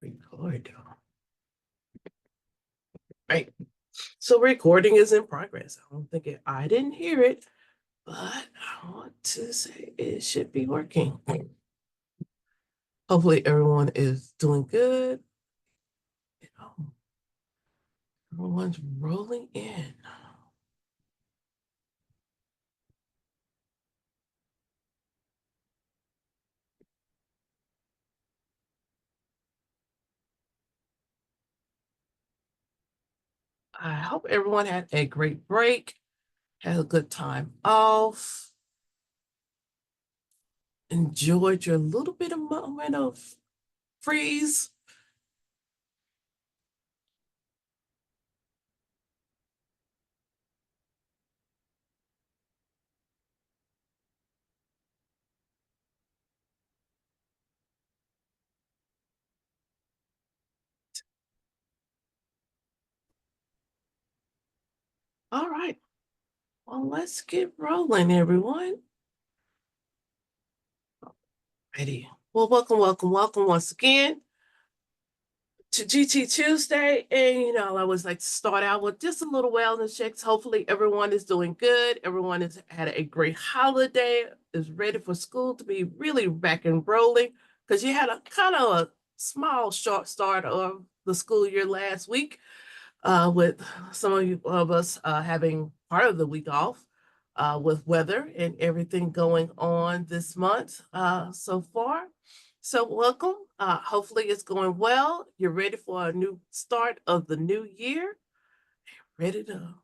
Record. Right. So recording is in progress. I don't think I didn't hear it, but I want to say it should be working. Hopefully everyone is doing good. You know, everyone's rolling in. I hope everyone had a great break, had a good time off, enjoyed your little bit of moment of freeze. All right. Well, let's get rolling, everyone. Ready. Well, welcome once again to GT Tuesday. And, I always like to start out with just a little wellness checks. Hopefully, everyone is doing good. Everyone has had a great holiday, is ready for school to be really back and rolling because you had a kind of a small, short start of the school year last week with some of us having part of the week off. With weather and everything going on this month so far. So welcome. Hopefully it's going well. You're ready for a new start of the new year. Ready to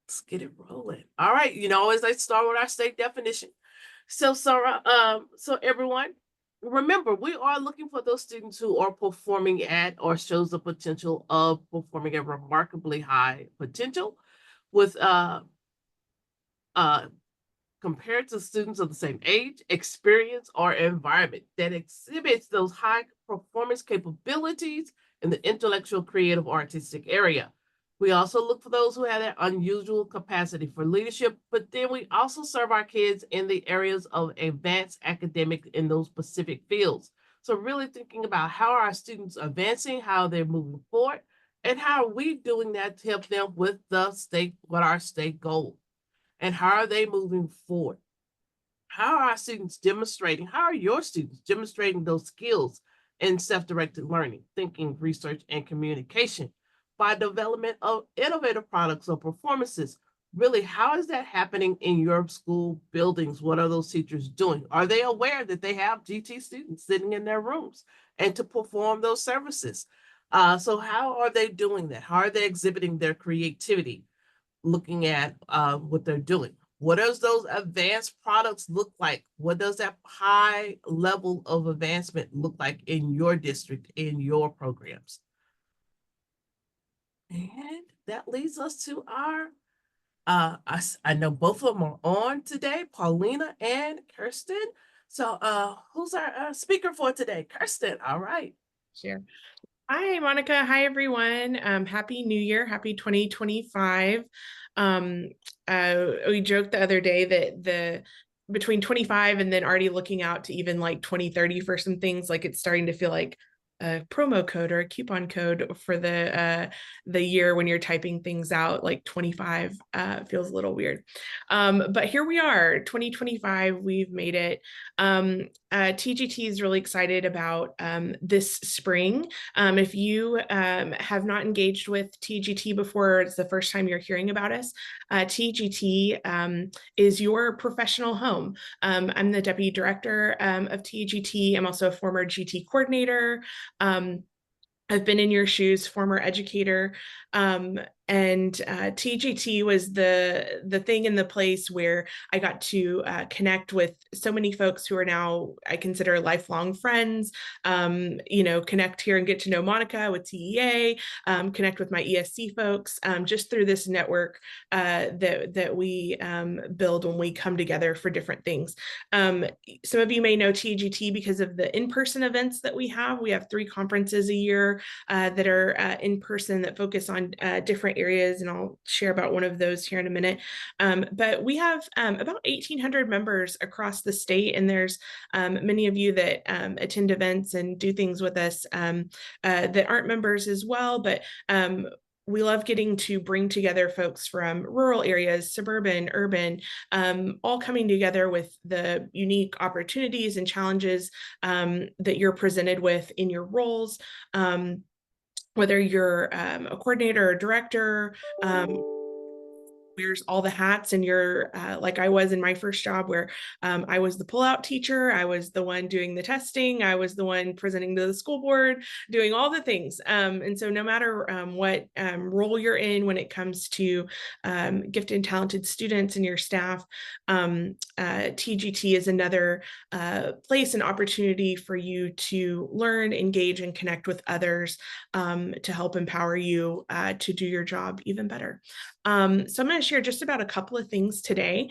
let's get it rolling. All right. Always like to start with our state definition. So Sarah, so everyone, remember we are looking for those students who are performing at or shows the potential of performing at remarkably high potential with uh compared to students of the same age, experience, or environment that exhibits those high performance capabilities in the intellectual, creative, or artistic area. We also look for those who have that unusual capacity for leadership, but then we also serve our kids in the areas of advanced academic in those specific fields. So really thinking about how are our students advancing, how they're moving forward, and how are we doing that to help them with what our state goal and how are they moving forward? How are our students demonstrating? How are your students demonstrating those skills in self-directed learning, thinking, research, and communication by development of innovative products or performances? Really, how is that happening in your school buildings? What are those teachers doing? Are they aware that they have GT students sitting in their rooms and to perform those services? So how are they doing that? How are they exhibiting their creativity? Looking at what they're doing. What does those advanced products look like? What does that high level of advancement look like in your district, in your programs? And that leads us to our, I know both of them are on today, Paulina and Kirsten. So who's our speaker for today? Kirsten, all right. Sure. Hi, Monica. Hi, everyone. Happy New Year. Happy 2025. We joked the other day that between 25 and then already looking out to even like 2030 for some things, like it's starting to feel like a promo code or a coupon code for the year when you're typing things out. Like 25 feels a little weird. But here we are, 2025, we've made it. TGT is really excited about this spring. If you have not engaged with TGT before, it's the first time you're hearing about us, TGT is your professional home. I'm the deputy director of TGT. I'm also a former GT coordinator. I've been in your shoes, former educator, and TGT was the thing in the place where I got to connect with so many folks who are now I consider lifelong friends. Connect here and get to know Monica with TEA, connect with my ESC folks, just through this network that we build when we come together for different things. Some of you may know TGT because of the in-person events that we have. We have 3 conferences a year that are in person that focus on different different areas, and I'll share about one of those here in a minute. But we have about 1,800 members across the state, and there's many of you that attend events and do things with us that aren't members as well. But we love getting to bring together folks from rural areas, suburban, urban, all coming together with the unique opportunities and challenges that you're presented with in your roles. Whether you're a coordinator or director, wears all the hats, and you're like I was in my first job, where I was the pullout teacher, I was the one doing the testing, I was the one presenting to the school board, doing all the things. And so no matter what role you're in when it comes to gifted and talented students and your staff, TGT is another place and opportunity for you to learn, engage, and connect with others to help empower you to do your job even better. So I'm going to share just about a couple of things today.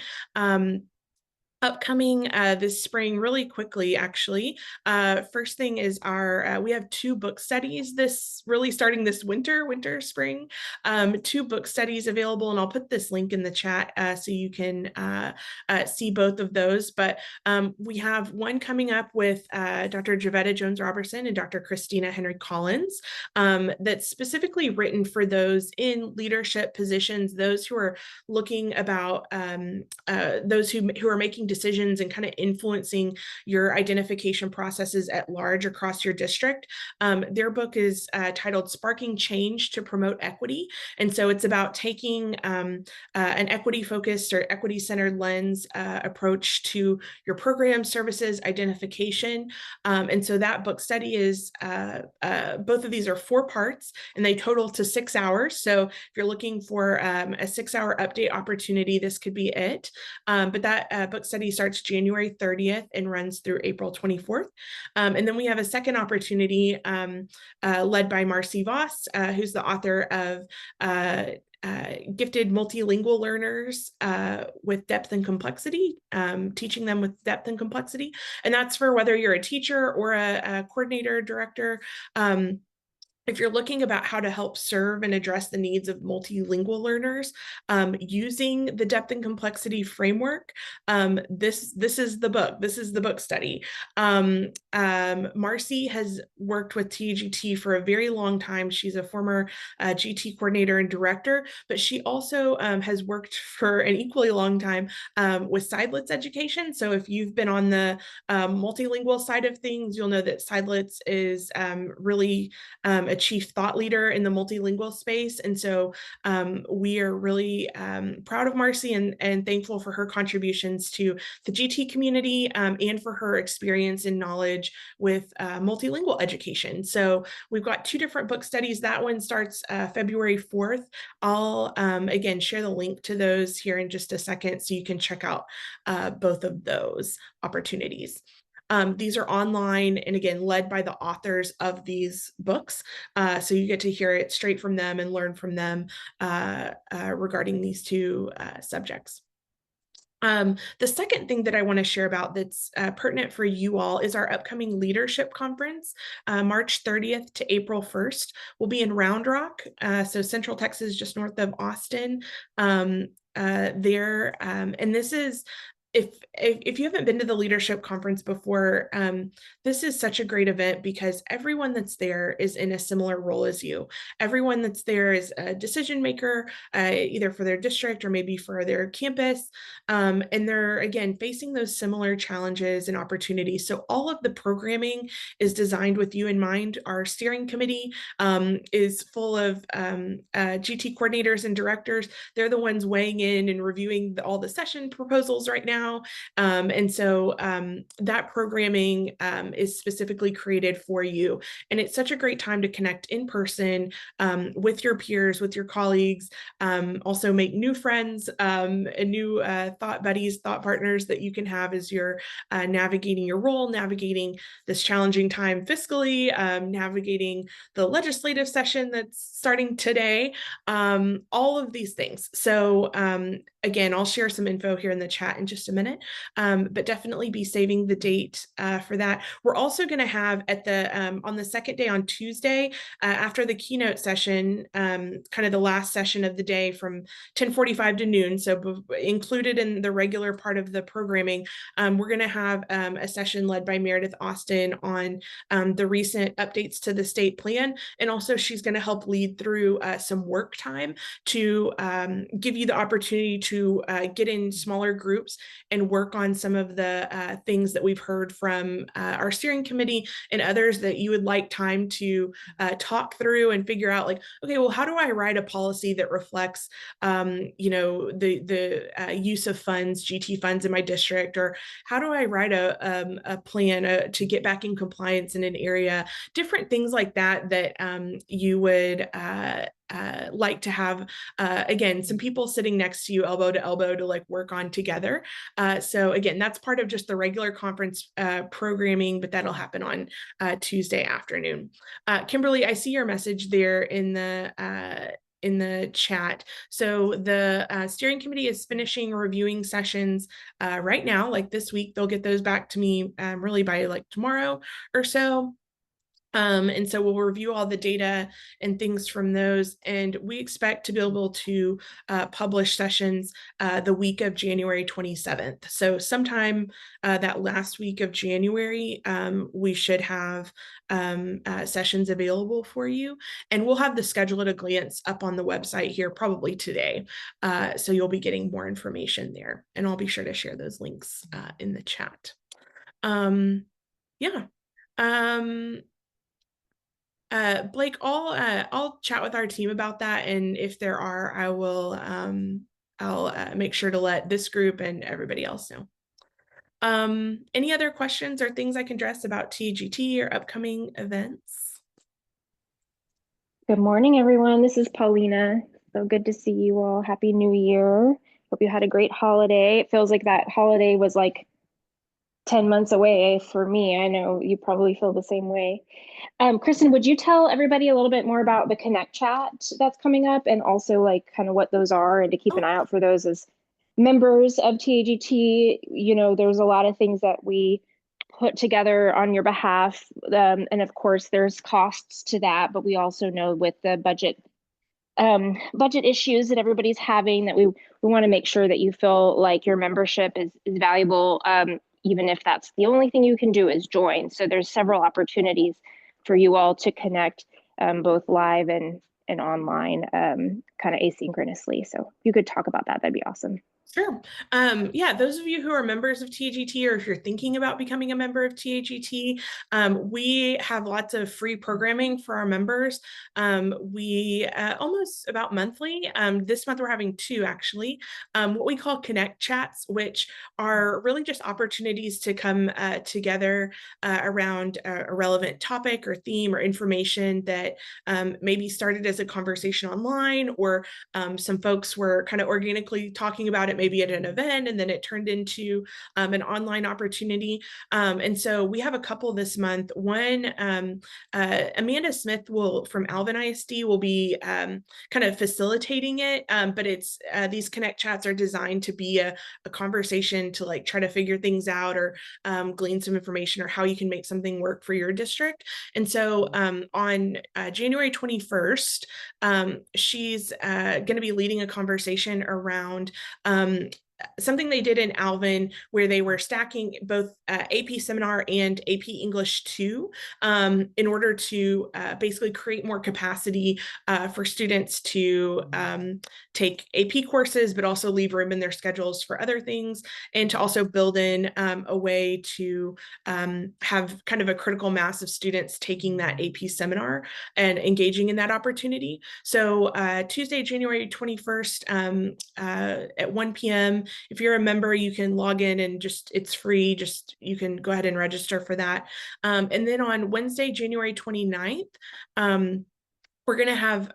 Upcoming this spring, really quickly, actually. First thing is we have 2 book studies starting this winter, spring, 2 book studies available, and I'll put this link in the chat so you can see both of those. But we have one coming up with Dr. Javetta Jones-Robertson and Dr. Christina Henry Collins that's specifically written for those in leadership positions, those who are looking about those who are making decisions and kind of influencing your identification processes at large across your district. Their book is titled Sparking Change to Promote Equity. And so it's about taking an equity-focused or equity-centered lens approach to your program, services, identification. And so that book study is, both of these are 4 parts, and they total to 6 hours. So if you're looking for a 6-hour update opportunity, this could be it. But that book study starts January 30th and runs through April 24th. And then we have a second opportunity led by Marcy Voss, who's the author of Gifted Multilingual Learners with Depth and Complexity, teaching them with depth and complexity. And that's for whether you're a teacher or a coordinator, director. If you're looking about how to help serve and address the needs of multilingual learners using the depth and complexity framework, this is the book. This is the book study. Marcy has worked with TGT for a very long time. She's a former GT coordinator and director, but she also has worked for an equally long time with Seidlitz Education. So if you've been on the multilingual side of things, you'll know that Seidlitz is really a chief thought leader in the multilingual space. And so we are really proud of Marcy and thankful for her contributions to the GT community and for her experience and knowledge with multilingual education. So we've got 2 different book studies. That one starts February 4th. I'll again share the link to those here in just a second so you can check out both of those opportunities. These are online and again led by the authors of these books, so you get to hear it straight from them and learn from them regarding these 2 subjects. The second thing that I want to share about that's pertinent for you all is our upcoming leadership conference, March 30th to April 1st. We'll be in Round Rock, so Central Texas, just north of Austin. And this is, if you haven't been to the leadership conference before, this is such a great event because everyone that's there is in a similar role as you. Everyone that's there is a decision maker, either for their district or maybe for their campus. And they're, again, facing those similar challenges and opportunities. So all of the programming is designed with you in mind. Our steering committee is full of GT coordinators and directors. They're the ones weighing in and reviewing all the session proposals right now. And so that programming is specifically created for you. And it's such a great time to connect in person with your peers, with your colleagues, also make new friends and new thought buddies, thought partners that you can have as you're navigating your role, navigating this challenging time fiscally, navigating the legislative session that's starting today, all of these things. So again, I'll share some info here in the chat in just a minute, but definitely be saving the date for that. We're also going to have at the on the second day on Tuesday, after the keynote session, kind of the last session of the day from 10:45 to noon. So included in the regular part of the programming, we're going to have a session led by Meredith Austin on the recent updates to the state plan. And also she's going to help lead through some work time to give you the opportunity to get in smaller groups and work on some of the things that we've heard from our steering committee and others that you would like time to talk through and figure out, like, okay, well, how do I write a policy that reflects, you know, the use of funds, GT funds in my district, or how do I write a plan to get back in compliance in an area, different things like that that you would like to have, again, some people sitting next to you elbow to like work on together. So again, that's part of just the regular conference programming, but that'll happen on Tuesday afternoon. Kimberly, I see your message there in the chat. So the steering committee is finishing reviewing sessions right now, like this week. They'll get those back to me really by like tomorrow or so. And so we'll review all the data and things from those. And we expect to be able to publish sessions the week of January 27th. So sometime that last week of January, we should have sessions available for you. And we'll have the schedule at a glance up on the website here probably today. So you'll be getting more information there. And I'll be sure to share those links in the chat. Yeah. Blake, I'll chat with our team about that, and if there are, I will I'll make sure to let this group and everybody else know. Any other questions or things I can address about TGT or upcoming events? Good morning, everyone. This is Paulina. So good to see you all. Happy New Year. Hope you had a great holiday. It feels like that holiday was like 10 months away for me. I know you probably feel the same way. Kristen, would you tell everybody a little bit more about the Connect chat that's coming up, and also like kind of what those are, and to keep an eye out for those as members of TAGT? You know, there's a lot of things that we put together on your behalf. And of course there's costs to that, but we also know with the budget issues that everybody's having, that we want to make sure that you feel like your membership is valuable, even if that's the only thing you can do is join. So there's several opportunities for you all to connect, both live and online, kind of asynchronously. So if you could talk about that, that'd be awesome. Sure. Yeah, those of you who are members of TAGT, or if you're thinking about becoming a member of TAGT, we have lots of free programming for our members. We almost about monthly. This month we're having two actually. What we call Connect chats, which are really just opportunities to come together around a relevant topic or theme or information that maybe started as a conversation online, or some folks were kind of organically talking about it maybe at an event, and then it turned into an online opportunity. And so we have a couple this month. One, Amanda Smith from Alvin ISD will be kind of facilitating it, but it's these Connect chats are designed to be a conversation to like try to figure things out, or glean some information, or how you can make something work for your district. And so on January 21st, she's going to be leading a conversation around something they did in Alvin, where they were stacking both AP Seminar and AP English 2 in order to basically create more capacity for students to take AP courses, but also leave room in their schedules for other things, and to also build in a way to have kind of a critical mass of students taking that AP Seminar and engaging in that opportunity. So Tuesday, January 21st at 1 p.m. If you're a member, you can log in and it's free. You can go ahead and register for that. And then on Wednesday, January 29th, we're going to have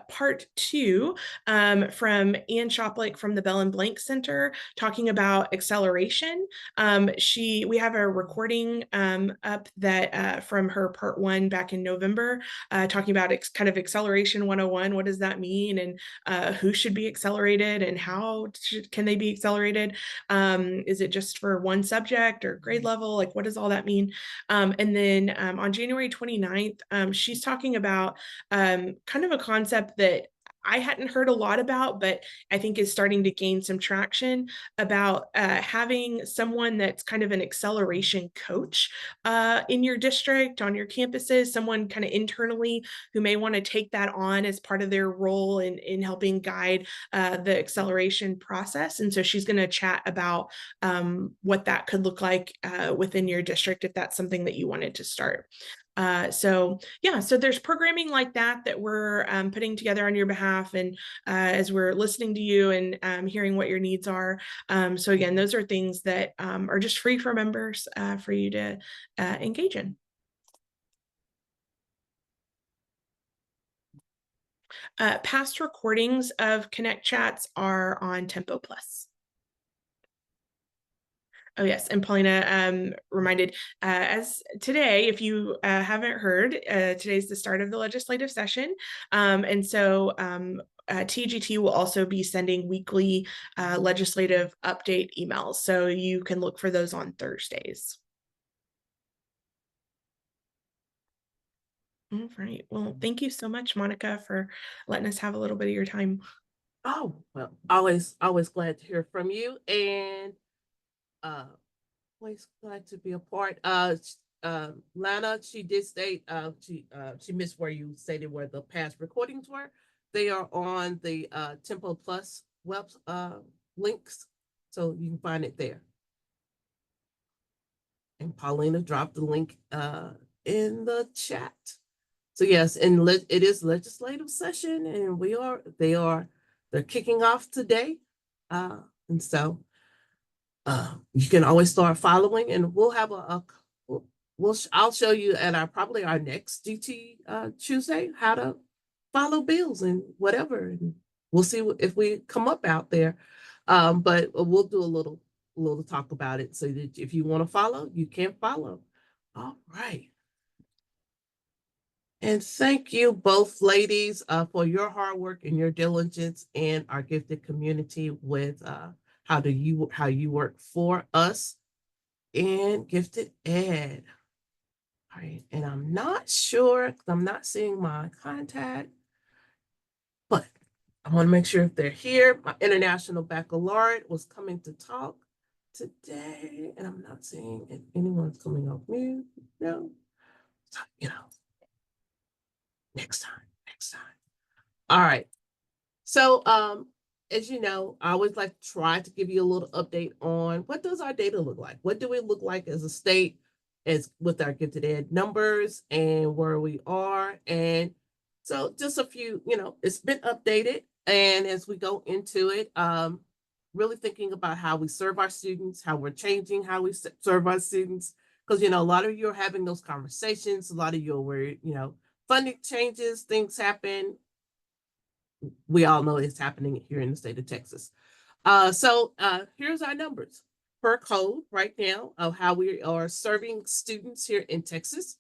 part 2 from Ann Shoplick from the Bell and Blank Center talking about acceleration. We have a recording up that from her part 1 back in November, talking about kind of acceleration 101. What does that mean? And who should be accelerated and how can they be accelerated? Is it just for one subject or grade level? Like, what does all that mean? And then on January 29th, she's talking about kind of a concept that I hadn't heard a lot about, but I think is starting to gain some traction about having someone that's kind of an acceleration coach in your district, on your campuses, someone kind of internally who may want to take that on as part of their role in helping guide the acceleration process. And so she's going to chat about what that could look like within your district if that's something that you wanted to start. So there's programming like that we're putting together on your behalf, and as we're listening to you and hearing what your needs are. So again, those are things that are just free for members for you to engage in. Past recordings of Connect Chats are on Tempo Plus. Oh yes, and Paulina reminded, as today, if you haven't heard, today's the start of the legislative session, and so TGT will also be sending weekly legislative update emails, so you can look for those on Thursdays. All right, well, thank you so much, Monica, for letting us have a little bit of your time. Oh, well, always glad to hear from you, and always glad to be a part. Lana, she did state she missed where you stated where the past recordings were. They are on the Tempo Plus web links, so you can find it there. And Paulina dropped the link in the chat. So yes, and it is legislative session, and they're kicking off today, and so you can always start following, and we'll have I'll show you at our next GT Tuesday how to follow bills and whatever, and we'll see if we come up out there. But we'll do a little talk about it so that if you want to follow, you can follow. All right. And thank you both ladies for your hard work and your diligence in our gifted community with how you work for us in gifted ed. All right, and I'm not sure, I'm not seeing my contact, but I want to make sure if they're here. My international baccalaureate was coming to talk today, and I'm not seeing if anyone's coming off mute. No, next time. All right. So, as you know, I always like to try to give you a little update on what does our data look like? What do we look like as a state, as with our gifted ed numbers and where we are? And so just a few, it's been updated. And as we go into it, really thinking about how we serve our students, how we're changing how we serve our students. Because, a lot of you are having those conversations. A lot of you are worried, funding changes, things happen. We all know it's happening here in the state of Texas. So here's our numbers per code right now of how we are serving students here in Texas.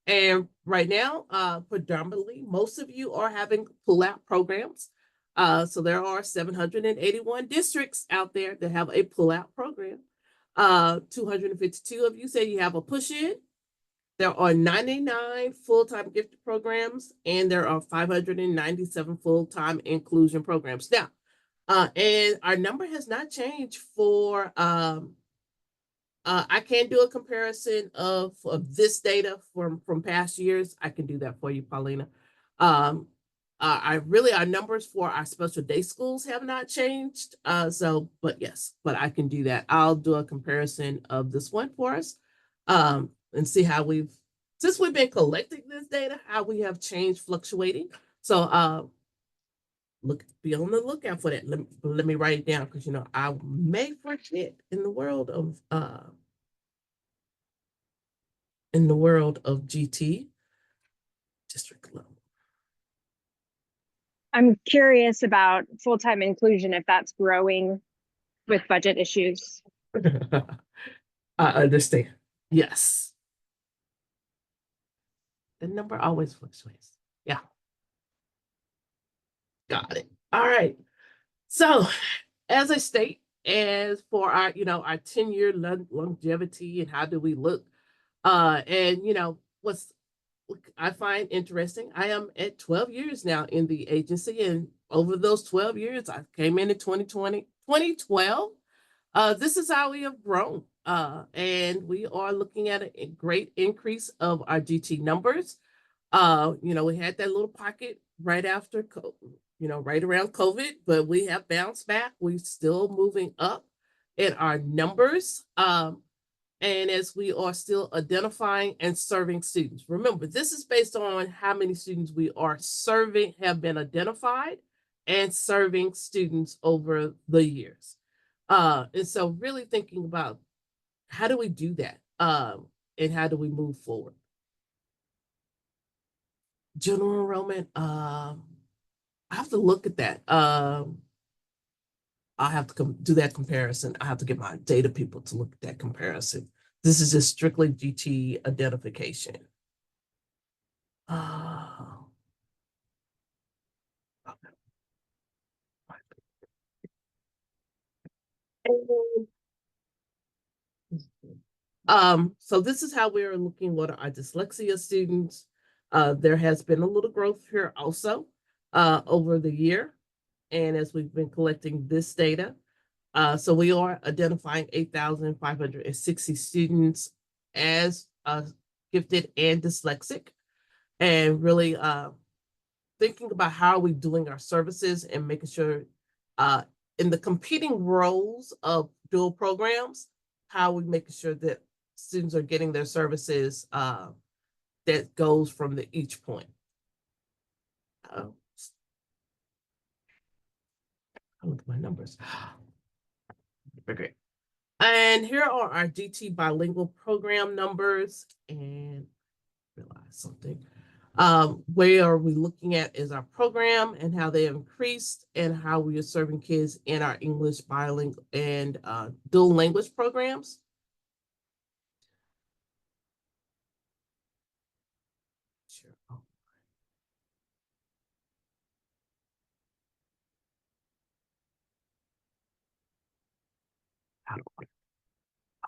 And right now, predominantly, most of you are having pull-out programs. So there are 781 districts out there that have a pull-out program. 252 of you say you have a push-in. There are 99 full-time gifted programs, and there are 597 full-time inclusion programs. Now, and our number has not changed for, I can do a comparison of this data from past years. I can do that for you, Paulina. Our numbers for our special day schools have not changed. But I can do that. I'll do a comparison of this one for us. And see how since we've been collecting this data, how we have changed, fluctuating. So be on the lookout for that. Let me write it down, because I may forget in the world of GT district level. I'm curious about full-time inclusion, if that's growing with budget issues. I understand. Yes. The number always fluctuates. Yeah. Got it. All right. So as I state, as for our, our 10-year longevity and how do we look, and what's I find interesting, I am at 12 years now in the agency, and over those 12 years, I came in 2012. This is how we have grown. And we are looking at a great increase of our GT numbers. We had that little pocket right after, right around COVID, but we have bounced back. We're still moving up in our numbers. And as we are still identifying and serving students. Remember, this is based on how many students we are serving, have been identified, and serving students over the years. And so really thinking about how do we do that? And how do we move forward? General enrollment, I have to look at that. I'll have to do that comparison. I have to get my data people to look at that comparison. This is just strictly GT identification. So this is how we're looking what our dyslexia students. There has been a little growth here also over the year. And as we've been collecting this data, so we are identifying 8,560 students as gifted and dyslexic, and really thinking about how are we doing our services and making sure in the competing roles of dual programs, how are we making sure that students are getting their services that goes from each point. Look at my numbers. Okay. And here are our GT bilingual program numbers, and realize something. Where are we looking at is our program and how they have increased and how we are serving kids in our English bilingual and dual language programs. Sure.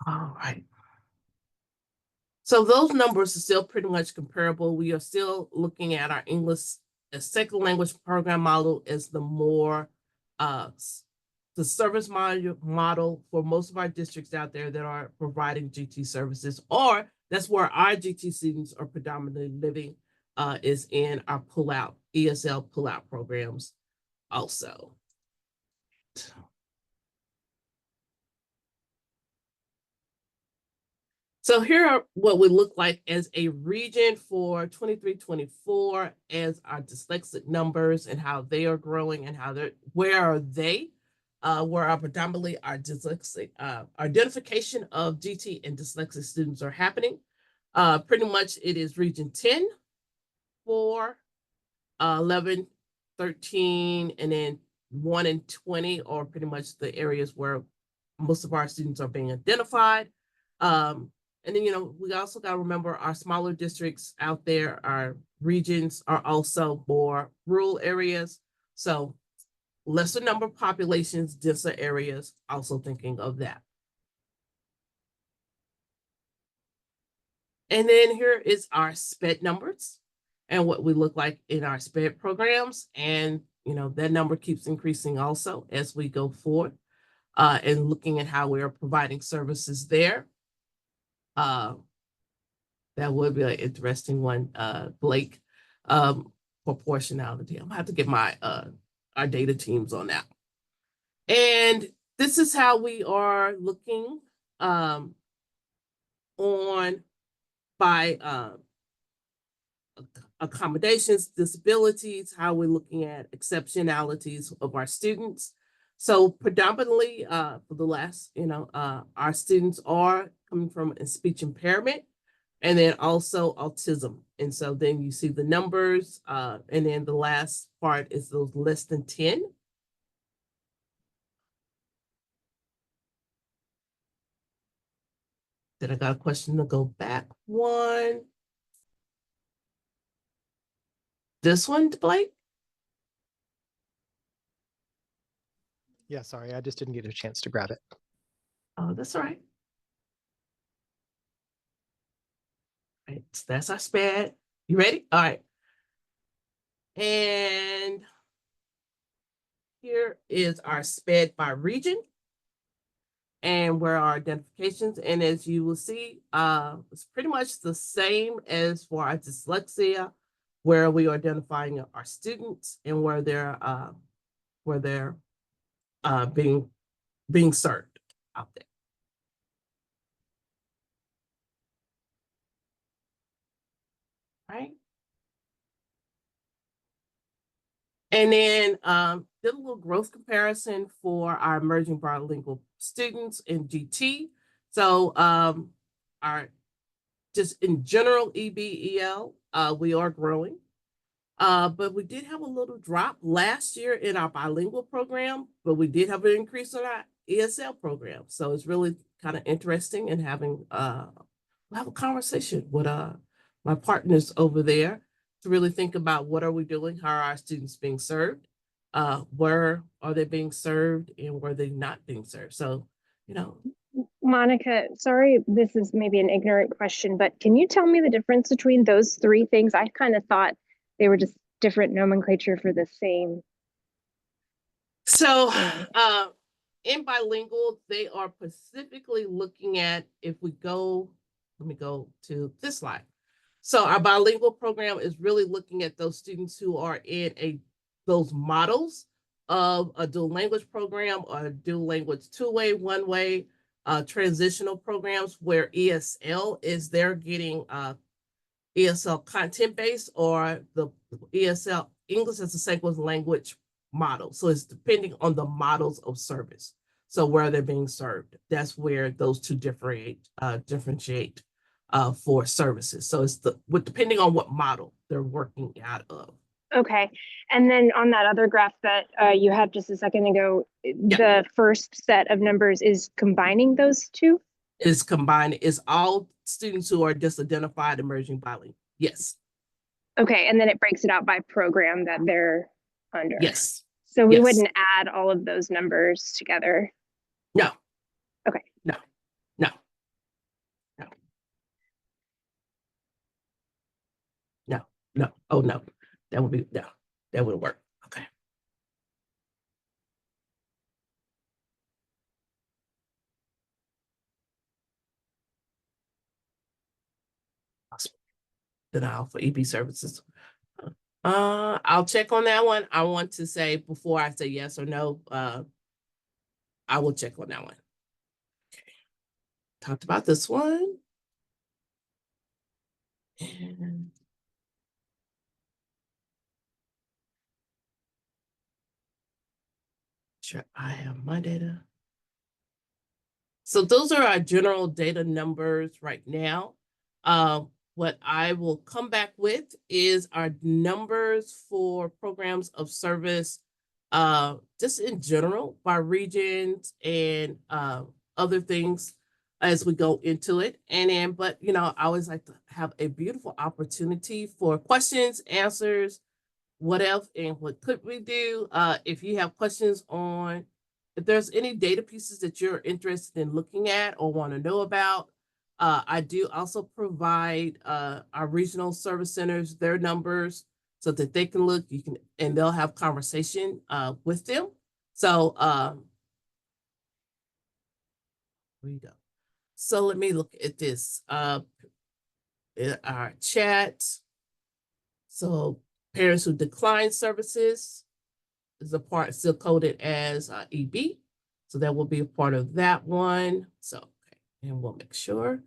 All right. So those numbers are still pretty much comparable. We are still looking at our English as second language program model as the more the service model for most of our districts out there that are providing GT services, or that's where our GT students are predominantly living, is in our ESL pull-out programs also. So here are what we look like as a region for 23-24 as our dyslexic numbers and how they are growing and where are they? Where are predominantly our dyslexic identification of GT and dyslexic students are happening. Pretty much it is region 10, 4, 11, 13, and then 1 and 20 are pretty much the areas where most of our students are being identified. And then, we also got to remember our smaller districts out there, our regions are also more rural areas. So lesser number of populations, denser areas, also thinking of that. And then here is our SPED numbers and what we look like in our SPED programs. And, that number keeps increasing also as we go forward and looking at how we are providing services there. That would be an interesting one, Blake, proportionality. I'm gonna have to get my our data teams on that. And this is how we are looking on by accommodations, disabilities, how we're looking at exceptionalities of our students. So predominantly for the last, our students are coming from a speech impairment, and then also autism. And so then you see the numbers, and then the last part is those less than 10. Then I got a question to go back one. This one, Blake? Yeah, sorry, I just didn't get a chance to grab it. Oh, that's all right. Right, so that's our SPED. You ready? All right. And here is our SPED by region and where our identifications. And as you will see, it's pretty much the same as for our dyslexia, where we are identifying our students and where they're being served out there. Right. And then did a little growth comparison for our emerging bilingual students in GT. So our just in general EBEL, we are growing. But we did have a little drop last year in our bilingual program, but we did have an increase in our ESL program. So it's really kind of interesting and having we'll have a conversation with my partners over there to really think about what are we doing, how are our students being served, where are they being served, and where they not being served. So, you know. Monica, sorry, this is maybe an ignorant question, but can you tell me the difference between those three things? I kind of thought they were just different nomenclature for the same. So in bilingual, they are specifically looking at, if we go, let me go to this slide. So our bilingual program is really looking at those students who are in those models of a dual language program or a dual language two-way, one-way, transitional programs where ESL is they're getting ESL content-based or the ESL English as a second language model. So it's depending on the models of service. So where they're being served, that's where those two differentiate for services. So it's depending on what model they're working out of. Okay. And then on that other graph that you had just a second ago, the first set of numbers is combining those two? Is combined, is all students who are disidentified emerging bilingual. Yes. Okay. And then it breaks it out by program that they're under. Yes. So we Yes. wouldn't add all of those numbers together. No. Okay. No. No. No. No. No. Oh no. That would be no. That wouldn't work. Okay. Denial for EP services. I'll check on that one. I want to say before I say yes or no, I will check on that one. Okay. Talked about this one. And sure, I have my data. So those are our general data numbers right now. What I will come back with is our numbers for programs of service, just in general by regions and other things as we go into it. And then, but you know, I always like to have a beautiful opportunity for questions, answers, what else, and what could we do? If you have questions on, if there's any data pieces that you're interested in looking at or want to know about, I do also provide our regional service centers, their numbers, so that they can look, and they'll have conversation with them. So here we go. So let me look at this. In our chat. So parents who decline services is a part still coded as EB. So that will be a part of that one. So, okay, and we'll make sure.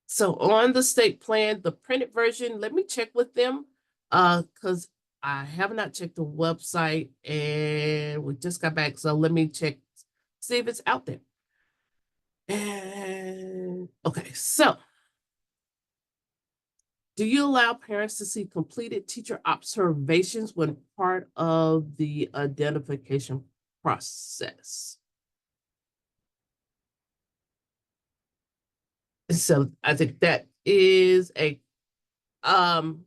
So on the state plan, the printed version, let me check with them because I have not checked the website and we just got back, so let me check, see if it's out there. And okay, so do you allow parents to see completed teacher observations when part of the identification process? So I think that is a and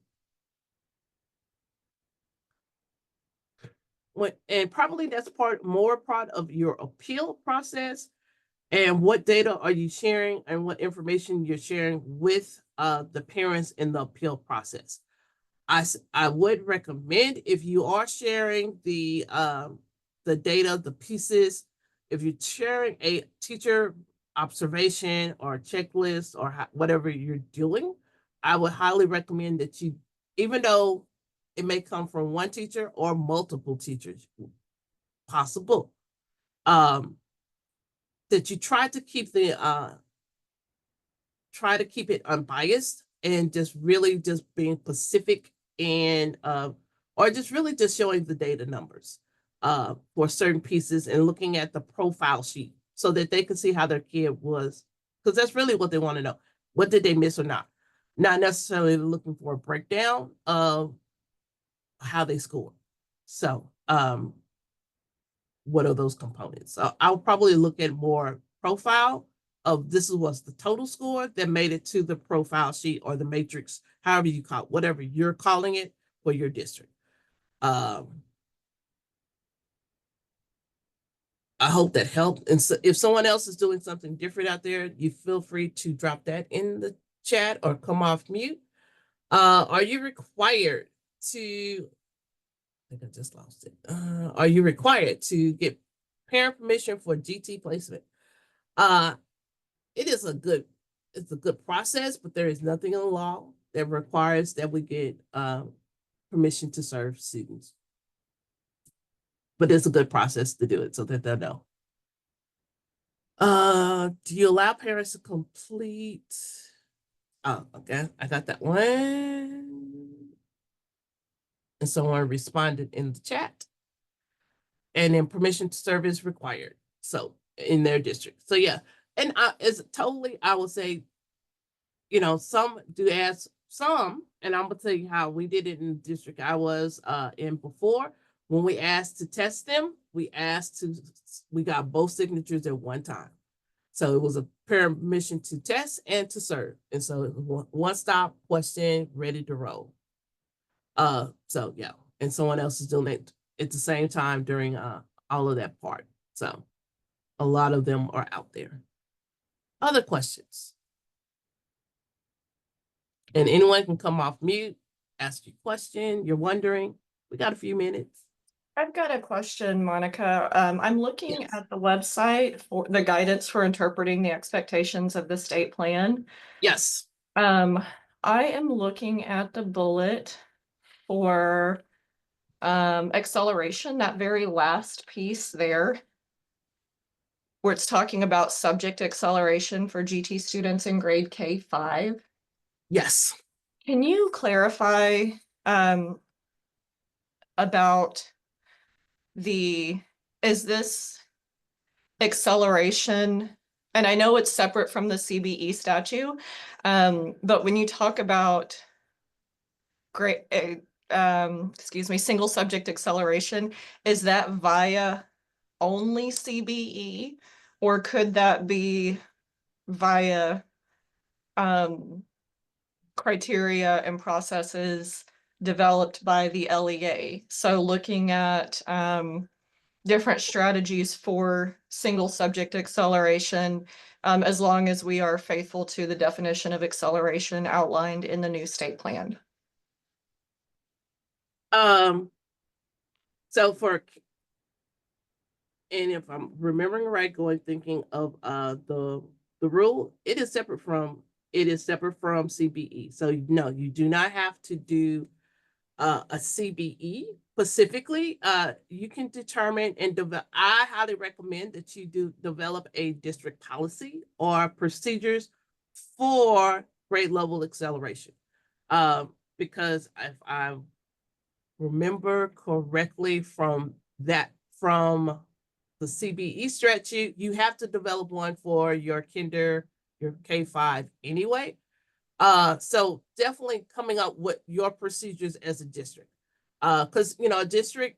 probably that's more part of your appeal process. And what data are you sharing and what information you're sharing with the parents in the appeal process? I would recommend, if you are sharing the data, the pieces, if you're sharing a teacher observation or checklist or whatever you're doing, I would highly recommend that you, even though it may come from one teacher or multiple teachers, possible, that you try to keep it unbiased and just really just being specific and or just really just showing the data numbers for certain pieces and looking at the profile sheet so that they can see how their kid was, because that's really what they want to know. What did they miss or not necessarily looking for a breakdown of how they scored. So what are those components? So I'll probably look at more profile of this is what's the total score that made it to the profile sheet or the matrix, however you call it, whatever you're calling it for your district. I hope that helped. And so if someone else is doing something different out there, you feel free to drop that in the chat or come off mute. Are you required to, I think I just lost it. Are you required to get parent permission for GT placement? It is it's a good process, but there is nothing in the law that requires that we get permission to serve students. But it's a good process to do it so that they'll know. Do you allow parents to complete? Oh, okay, I got that one. And someone responded in the chat. And then permission to serve is required. So in their district. So yeah, and it's totally, I would say, you know, some do ask some, and I'm gonna tell you how we did it in the district I was in before. When we asked to test them, we got both signatures at one time. So it was a permission to test and to serve. And so it was one stop question, ready to roll. So yeah, and someone else is doing it at the same time during all of that part. So a lot of them are out there. Other questions? And anyone can come off mute, ask your question, you're wondering. We got a few minutes. I've got a question, Monica. I'm looking Yes. at the website for the guidance for interpreting the expectations of the state plan. Yes. I am looking at the bullet for acceleration, that very last piece there, where it's talking about subject acceleration for GT students in grade K5. Yes. Can you clarify about is this acceleration, and I know it's separate from the CBE statute, but when you talk about single subject acceleration, is that via only CBE, or could that be via criteria and processes developed by the LEA? So looking at different strategies for single subject acceleration, as long as we are faithful to the definition of acceleration outlined in the new state plan. So and if I'm remembering right, thinking of the rule, it is separate from CBE. So no, you do not have to do a CBE specifically. You can determine and develop. I highly recommend that you develop a district policy or procedures for grade level acceleration. Because if I'm remember correctly from the CBE stretch, you have to develop one for your your K-5 anyway. So definitely coming up with your procedures as a district. Because a district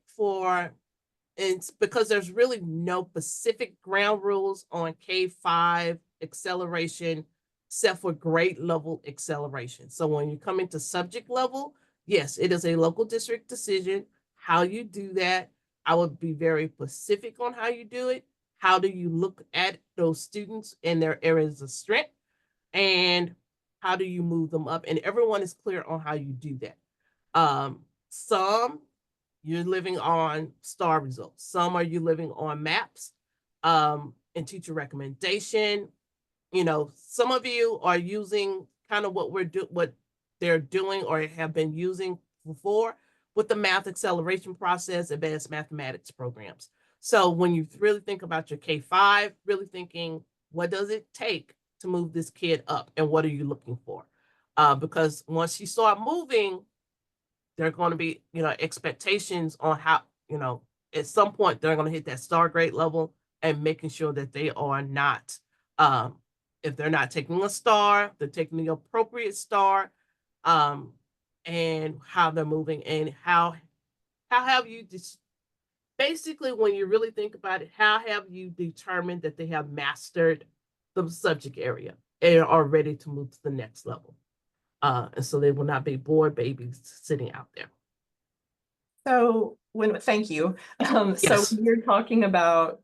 it's because there's really no specific ground rules on K-5 acceleration except for grade level acceleration. So when you come into subject level, yes, it is a local district decision how you do that. I would be very specific on how you do it. How do you look at those students and their areas of strength? And how do you move them up? And everyone is clear on how you do that. Some you're living on STAR results. Some are you living on maps and teacher recommendation. Some of you are using kind of what they're doing or have been using before with the math acceleration process, advanced mathematics programs. So when you really think about your K-5, really thinking, what does it take to move this kid up and what are you looking for? Because once you start moving, there are going to be, expectations on how, at some point they're going to hit that STAR grade level and making sure that they are not, if they're not taking a STAR, they're taking the appropriate STAR, and how they're moving and how have you basically, when you really think about it, how have you determined that they have mastered the subject area and are ready to move to the next level? And so they will not be bored babies sitting out there. So thank you. So Yes. when you're talking about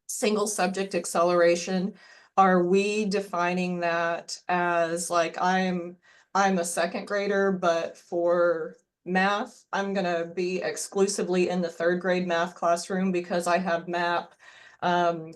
single subject acceleration, are we defining that as like I'm a second grader, but for math, I'm gonna be exclusively in the third grade math classroom because I have MAP,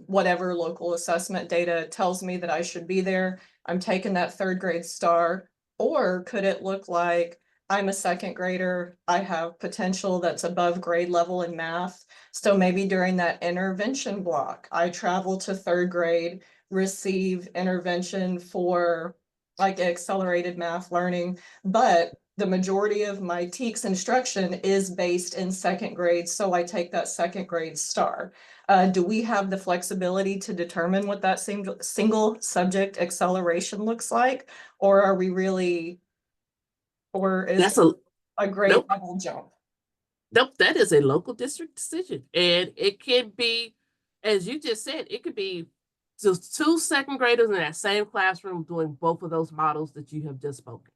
whatever local assessment data tells me that I should be there. I'm taking that third grade STAR. Or could it look like I'm a second grader, I have potential that's above grade level in math. So maybe during that intervention block, I travel to third grade, receive intervention for like accelerated math learning, but the majority of my TEKS instruction is based in second grade, so I take that second grade STAR. Do we have the flexibility to determine what that single subject acceleration looks like? Or are we really, or is That's a grade nope. level jump? Nope, that is a local district decision. And it can be, as you just said, it could be just two second graders in that same classroom doing both of those models that you have just spoken.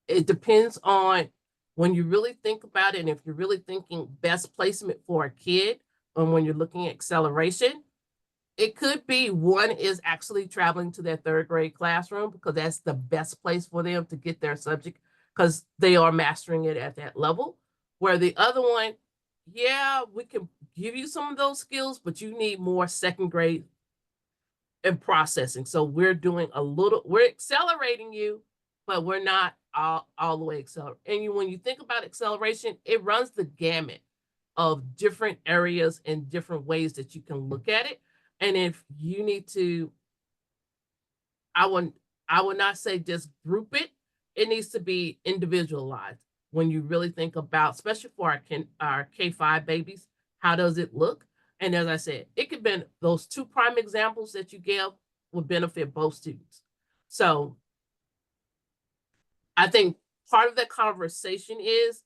It depends on when you really think about it, and if you're really thinking best placement for a kid, and when you're looking at acceleration, it could be one is actually traveling to their third grade classroom because that's the best place for them to get their subject because they are mastering it at that level. Where the other one, yeah, we can give you some of those skills, but you need more second grade and processing. So we're accelerating you, but we're not all the way accelerating. And when you think about acceleration, it runs the gamut of different areas and different ways that you can look at it. And if you need to, I would not say just group it. It needs to be individualized. When you really think about, especially for our K-5 babies, how does it look? And as I said, it could be those two prime examples that you gave would benefit both students. So I think part of that conversation is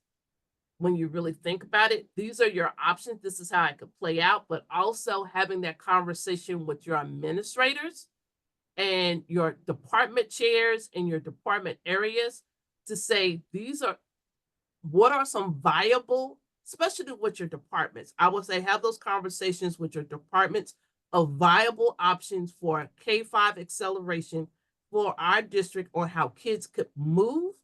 when you really think about it, these are your options. This is how it could play out, but also having that conversation with your administrators and your department chairs and your department areas to say, what are some viable, especially with your departments. I would say have those conversations with your departments of viable options for K-5 acceleration for our district on how kids could move.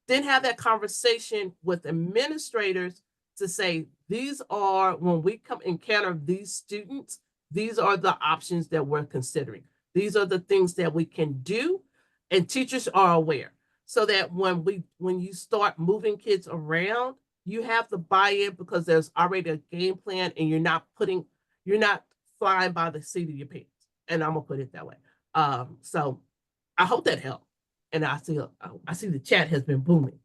Then have that conversation with administrators to say, these are, when we encounter these students, these are the options that we're considering. These are the things that we can do, and teachers are aware. So that when you start moving kids around, you have the buy-in because there's already a game plan and you're not flying by the seat of your pants. And I'm gonna put it that way. So I hope that helped. And I see the chat has been booming.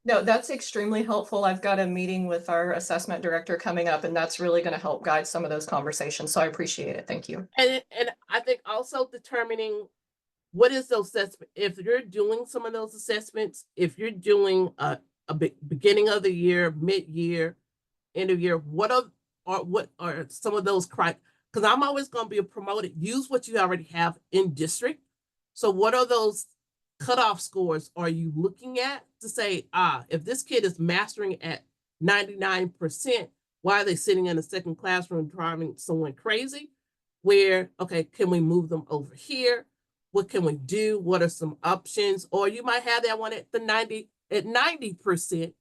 No, that's extremely helpful. I've got a meeting with our assessment director coming up, and that's really going to help guide some of those conversations. So I appreciate it. Thank you. And I think also determining what is those assessment, if you're doing some of those assessments, if you're doing a beginning of the year, mid-year, end of year, what are some of those because I'm always going to be promoted, use what you already have in district. So what are those cutoff scores are you looking at to say, if this kid is mastering at 99%, why are they sitting in a second classroom driving someone crazy? Where, okay, can we move them over here? What can we do? What are some options? Or you might have that one at 90%,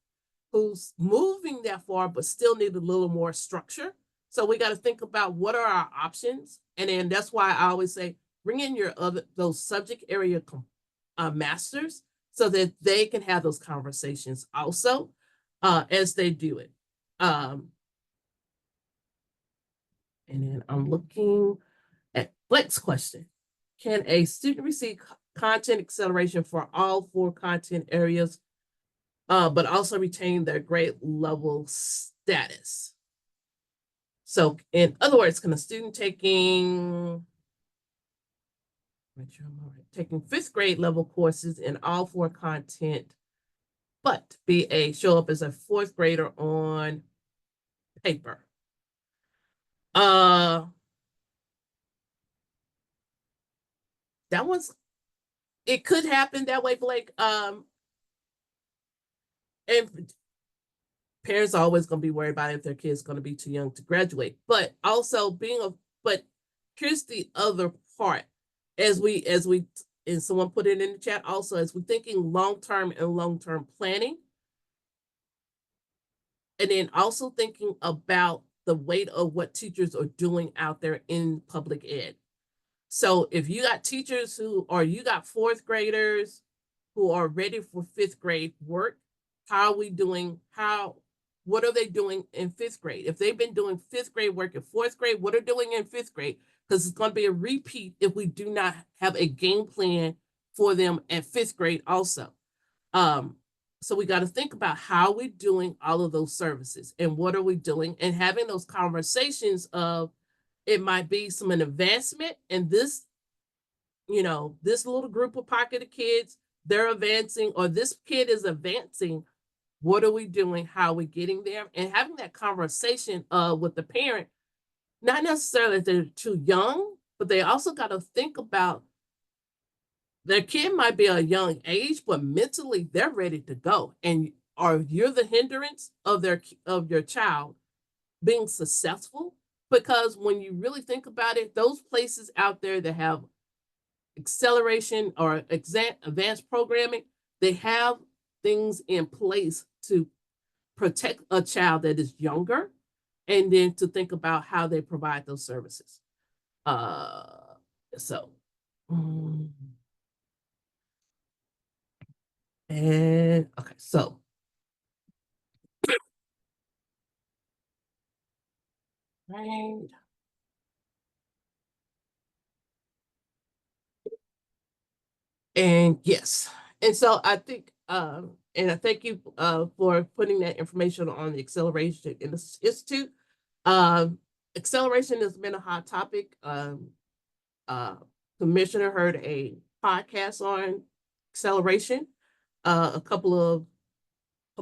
who's moving that far, but still need a little more structure. So we got to think about what are our options. And then that's why I always say, bring in those subject area masters so that they can have those conversations also as they do it. And then I'm looking at Blake's question. Can a student receive content acceleration for all 4 content areas, but also retain their grade level status? So in other words, can a student taking 5th grade level courses in all 4 content, but show up as a 4th grader on paper? It could happen that way, Blake. And parents are always going to be worried about if their kid's going to be too young to graduate, but also but here's the other part. As we and someone put it in the chat also, as we're thinking long-term and long-term planning, and then also thinking about the weight of what teachers are doing out there in public ed. So if you got teachers you got 4th graders who are ready for 5th grade work, how are we doing? What are they doing in 5th grade? If they've been doing 5th grade work in 4th grade, what are they doing in 5th grade? Because it's going to be a repeat if we do not have a game plan for them at 5th grade also. So we got to think about how we're doing all of those services and what are we doing, and having those conversations of, it might be some advancement in this, this little group of pocket of kids, they're advancing, or this kid is advancing. What are we doing? How are we getting there? And having that conversation with the parent, not necessarily that they're too young, but they also got to think about their kid might be a young age, but mentally they're ready to go. And you're the hindrance of your child being successful? Because when you really think about it, those places out there that have acceleration or advanced programming, they have things in place to protect a child that is younger, and then to think about how they provide those services. And okay, so right. And yes, and so I think, and I thank you for putting that information on the Acceleration Institute. Acceleration has been a hot topic. Commissioner heard a podcast on acceleration a couple of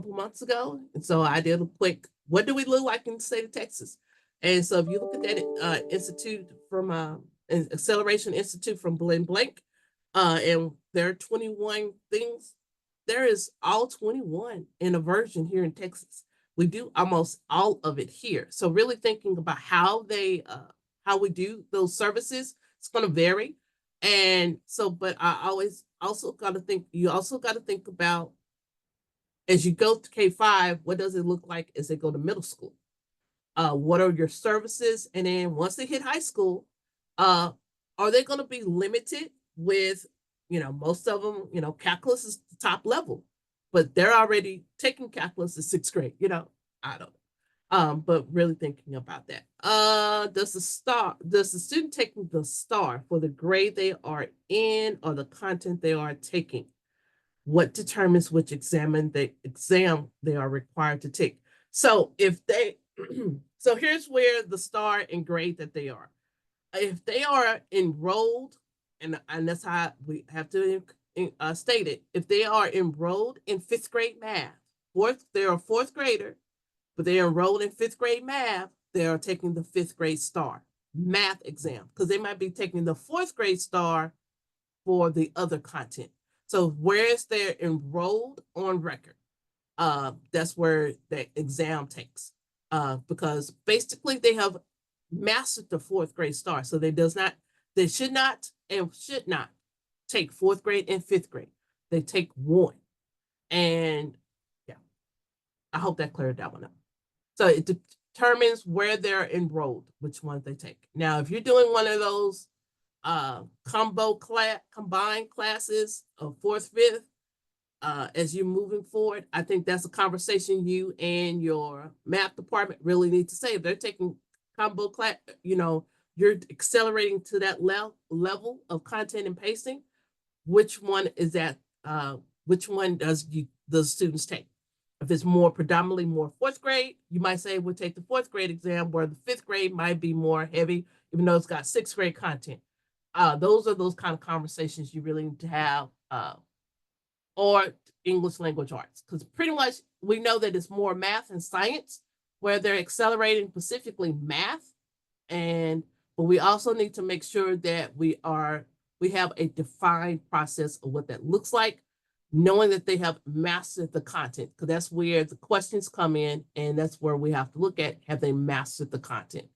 months ago, and so I did a quick, what do we look like in the state of Texas? And so if you look at that institute from Acceleration Institute from Glenn Blank, and there are 21 things. There is all 21 in a version here in Texas. We do almost all of it here. So really thinking about how we do those services, it's going to vary. And so, but I always also got to think, you also got to think about, as you go to K-5, what does it look like as they go to middle school? What are your services? And then once they hit high school, are they going to be limited with, most of them, calculus is the top level, but they're already taking calculus in 6th grade, I don't know. But really thinking about that. Does the student taking the STAR for the grade they are in or the content they are taking? what determines which exam they are required to take. So if they, so here's where the star and grade that they are. If they are enrolled, and that's how we have to state it, if they are enrolled in 5th grade math, they're a 4th grader, but they're enrolled in 5th grade math, they are taking the 5th grade star math exam, because they might be taking the 4th grade star for the other content. So whereas they're enrolled on record, that's where the exam takes, because basically they have mastered the 4th grade star. So they should not take 4th grade and 5th grade. They take one. And yeah, I hope that cleared that one up. So it determines where they're enrolled, which one they take. Now, if you're doing one of those combined classes of 4th, 5th, as you're moving forward, I think that's a conversation you and your math department really need to say. If they're taking combo class, you're accelerating to that level of content and pacing. Which one is that? Which one does the students take? If it's predominantly more 4th grade, you might say we'll take the 4th grade exam, where the 5th grade might be more heavy, even though it's got 6th grade content. Those are those kind of conversations you really need to have, or English language arts, because pretty much we know that it's more math and science where they're accelerating, specifically math, but we also need to make sure that we have a defined process of what that looks like, knowing that they have mastered the content, because that's where the questions come in, and that's where we have to look at, have they mastered the content?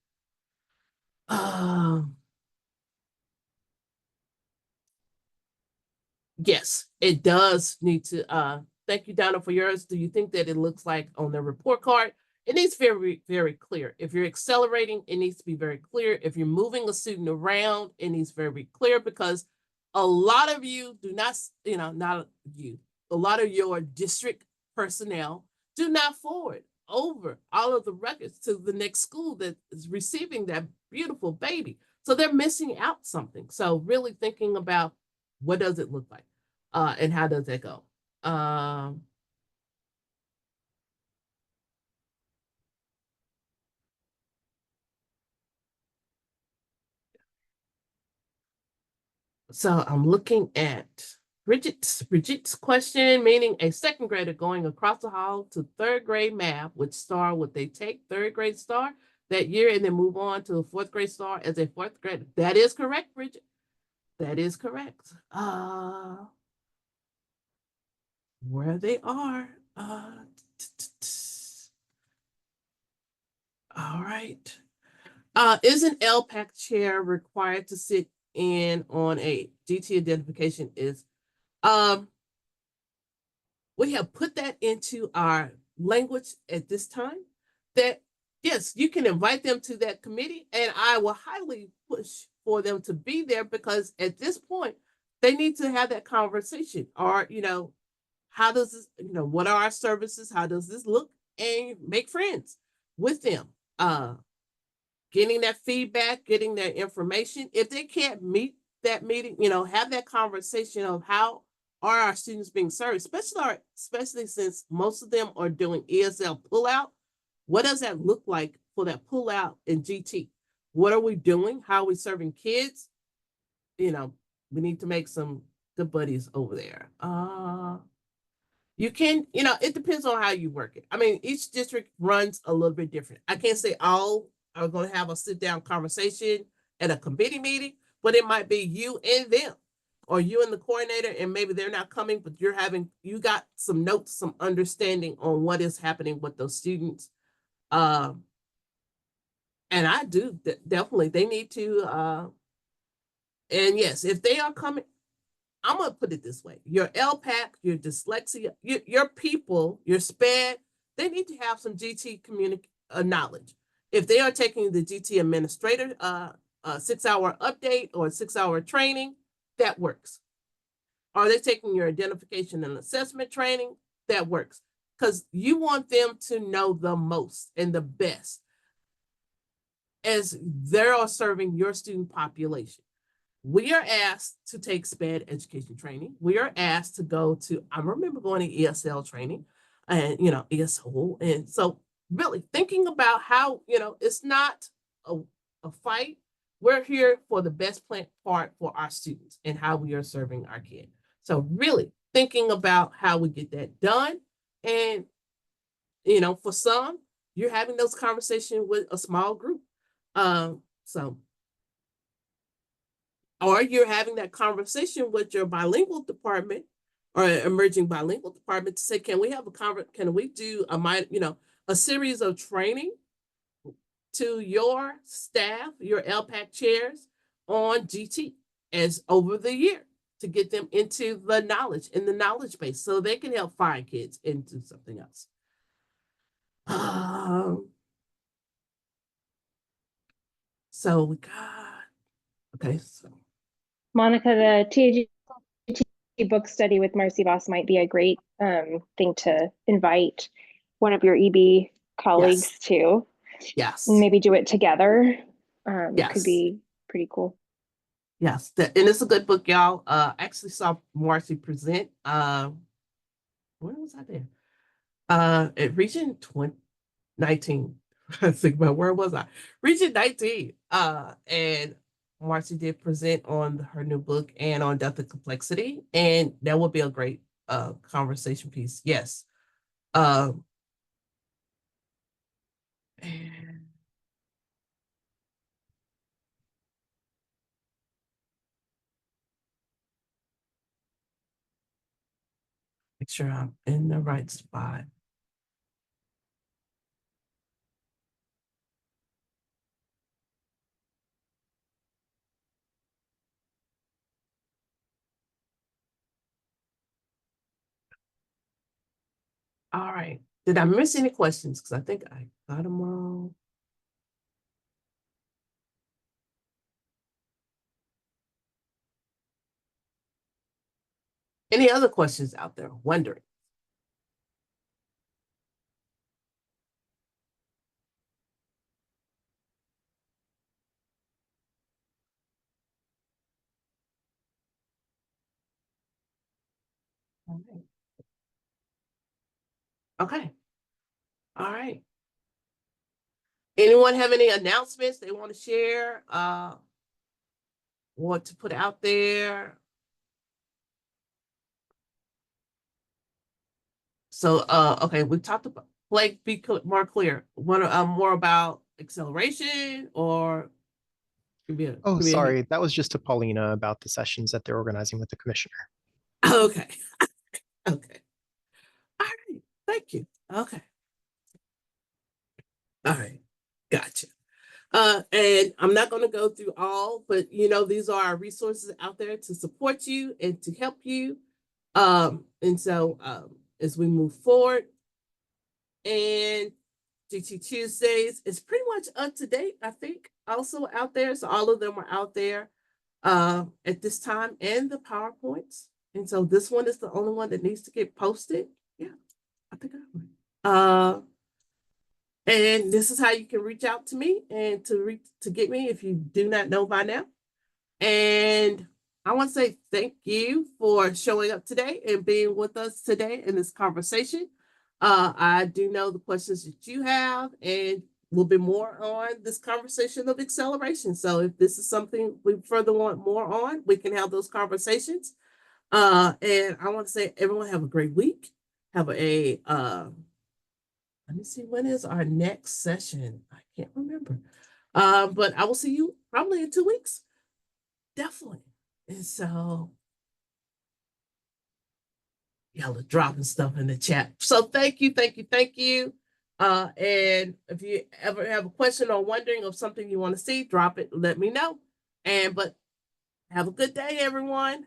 Yes, it does need to, thank you, Donna, for yours. Do you think that it looks like on the report card? It needs very, very clear. If you're accelerating, it needs to be very clear. If you're moving a student around, it needs very clear, because a lot of you do not, not you, a lot of your district personnel do not forward over all of the records to the next school that is receiving that beautiful baby. So they're missing out something. So really thinking about, what does it look like? And how does that go? So I'm looking at Bridget's question, meaning a 2nd grader going across the hall to 3rd grade math, which star would they take? 3rd grade star that year, and then move on to a 4th grade star as a 4th grader. That is correct, Bridget. That is correct. Where they are. All right. Is an LPAC chair required to sit in on a GT identification? We have put that into our language at this time, that yes, you can invite them to that committee, and I will highly push for them to be there, because at this point they need to have that conversation. Or, how does this, what are our services? How does this look? And make friends with them. Getting that feedback, getting their information. If they can't meet that meeting, have that conversation of how are our students being served, especially since most of them are doing ESL pullout. What does that look like for that pullout in GT? What are we doing? How are we serving kids? We need to make some good buddies over there. You can, it depends on how you work it. I mean, each district runs a little bit different. I can't say all are going to have a sit down conversation at a committee meeting, but it might be you and them, or you and the coordinator, and maybe they're not coming, but you got some notes, some understanding on what is happening with those students. And I do definitely, they need to, and yes, if they are coming, I'm going to put it this way. Your LPAC, your dyslexia, your people, your SPED, they need to have some GT knowledge. If they are taking the GT administrator 6-hour update or 6-hour training, that works. Are they taking your identification and assessment training? That works. Because you want them to know the most and the best as they're serving your student population. we are asked to take SPED education training. We are asked to go to, I remember going to ESL training and, ESL. And so really thinking about how, it's not a fight. We're here for the best part for our students and how we are serving our kids. So really thinking about how we get that done. And, for some, you're having those conversations with a small group. Or you're having that conversation with your bilingual department or emerging bilingual department to say, can we do a series of training to your staff, your LPAC chairs on GT as over the year to get them into the knowledge base so they can help find kids into something else. So we got, okay, so. Monica, the TAGT book study with Marcy Voss might be a great thing to invite one of your EB colleagues to. Yes. And maybe do it together. Yes. Could be pretty cool. Yes, and it's a good book, y'all. I actually saw Marcy present. When was I there? At Region 2019. I think about where was I? Region 19. And Marcy did present on her new book and on Death and Complexity, and that would be a great conversation piece. Yes. And make sure I'm in the right spot. All right. Did I miss any questions? Because I think I got them all. Any other questions out there? Wondering. All right. Okay. All right. Anyone have any announcements they want to share? Want to put out there? So, okay, we talked about, Blake, be more clear. Want more about acceleration or? Oh, sorry. That was just to Paulina about the sessions that they're organizing with the commissioner. Okay. Okay. All right. Thank you. Okay. All right. Gotcha. And I'm not going to go through all, but these are our resources out there to support you and to help you. And so as we move forward, and GT Tuesdays is pretty much up to date, I think, also out there. So all of them are out there at this time, and the PowerPoints. And so this one is the only one that needs to get posted. Yeah, I think I would. And this is how you can reach out to me and to get me if you do not know by now. And I want to say thank you for showing up today and being with us today in this conversation. I do know the questions that you have, and will be more on this conversation of acceleration. So if this is something we further want more on, we can have those conversations. And I want to say everyone have a great week. Have a let me see, when is our next session? I can't remember. But I will see you probably in 2 weeks. Definitely. And so y'all are dropping stuff in the chat. So thank you. And if you ever have a question or wondering of something you want to see, drop it, let me know. But have a good day, everyone.